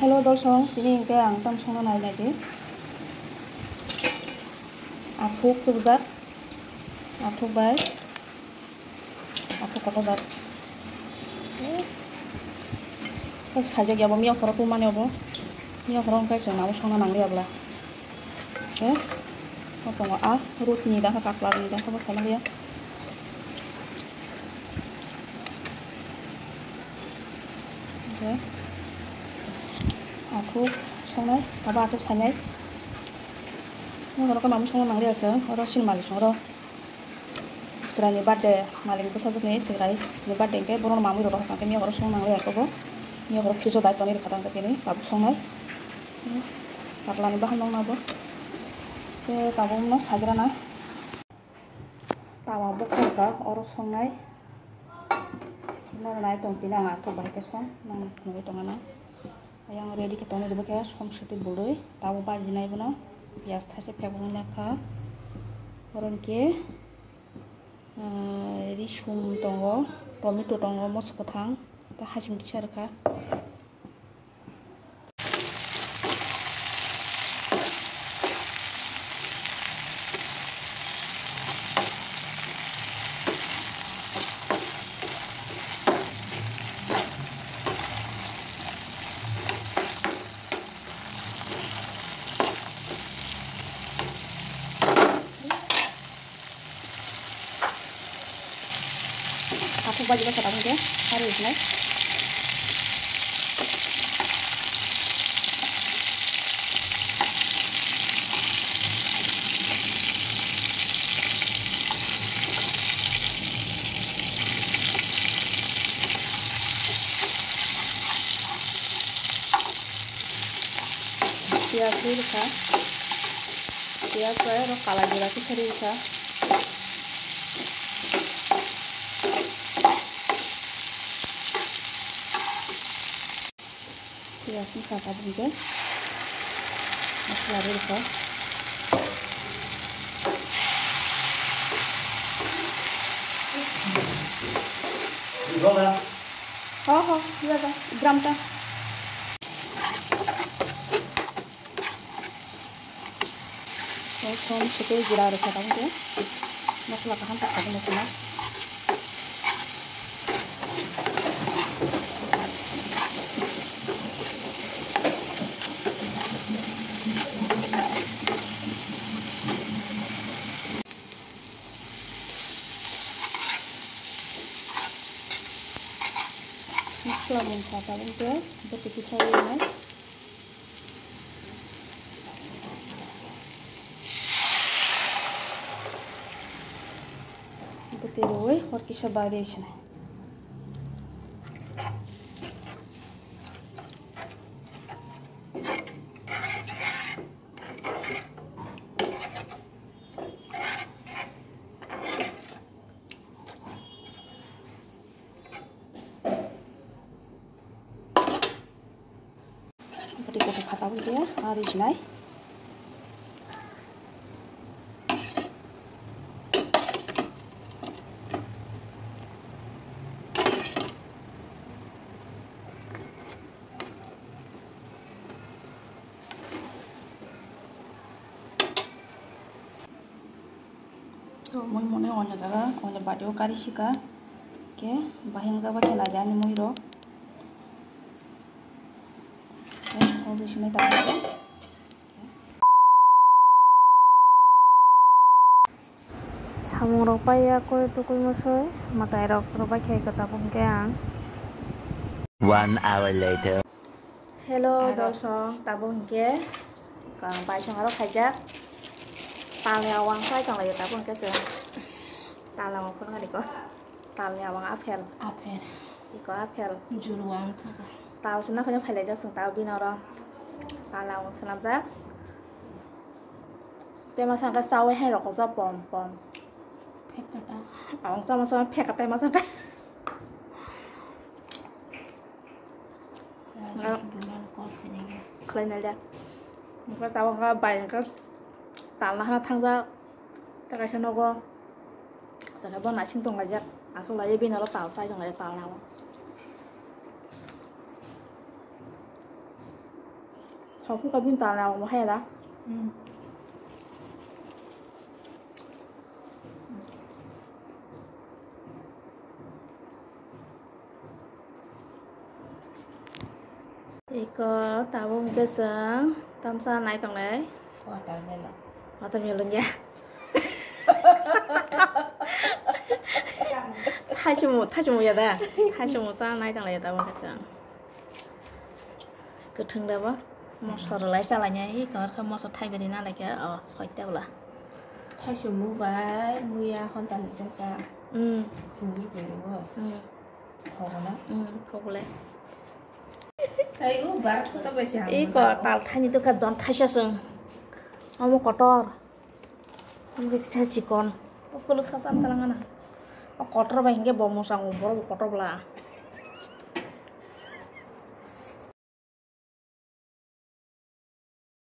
Hello दर्शक दिनै इंके आं ओंखाम संना नायनायदि आथुक तुबजात आथुकबाय आथुक कटजात साइजा गैयाबा मियाफोराव तो मानेयावबो मियाफोराव ओंखाय जोंनाबो संना नांलियाब्ला दङ रुटिनि दाखा काक्लानि दाखाबो सायनांगैया आथुक संनाय माबा आथुक सायनाय न'खराव माबा संना नांलियासो र' सिनेमा सं जिरानि बार्थडे मालिकनिबो साजोबनाय जिरानि बार्थडे इंके बर'नो मामु र'दा होखांके मियाफोराव संना नांलियाखौबो मियाफोराव फ्रिजआव दायतनि रखादां बेनि बाबु संनाय काक्लानि बाहामनांनाबो बे बाबुनो सायग्राना तावा बखरगा अर संनाय नाय दंतिना आं आथुक बाहायके सं नों नुबाय दङना yang ready ke tone dibake som seti buloi tabu baji nai bono pias thase phekbong nakha oronke risum tongo tomato tongo moso kathang ta hasing kisarka aku baju bakal apa dia harus naik pias dulu kah pias saya lo kalah di lagi serius kah pias ini kakak juga masih lari kah oh iya dah gram ta som sete jira rakha ta ke masala kahan tak kadne kena masala bungka ta ke betul kisah ini तेरे और किसा बारिश है बड़ी को खाता भी दिया बारिश नहीं mon mone onya jaga onya badio kari sika ke baheng jaba ke na jani moiro obisine ta samung rok paya ko tukul mosoi matai rok robai khai kota bungke ang 1 hour later hello dosong tabung ke kang bai song aro khaijak talawang sai kang lai tabung ke se talawang ko ngadi ko talawang apel iko apel juruang tahu sana punya pelajar sung tahu binara talawang senam jak tema sang ka sawe hai rok za pom pom phek ta ang ta ma sang phek ta ma sang ka khlai na ja ko tahu ka bai ka tal na thang za ta ka chano go sa ka bon na ching tong la jak aso la ye binara tahu sai jong la tal na Không có pin tàu nào mà hay đó. I거 따봉 게서 땀사 나이 동네. Wah, dalnya lah. 어떤 별로냐? 타지 못하다. 타지 못사 나이 동네 따봉 게서. 그 등대봐. 뭐 서로 lấy ra là nhảy còn không mua số thay về đi na lại cái xoay teo là. Thay số mũ váy, mưa con ta lịch xa. Không giúp về đúng rồi. Thầu nó. thâu lên. 아이고 말고 또 배시 안 이거 날 타니 또 가전 타셨응. 아무 거터. 이게 차지 건. 또 그럭 사산 달랑하나. 거터 봐 이게 뭐 무상 뭐 거터 블라.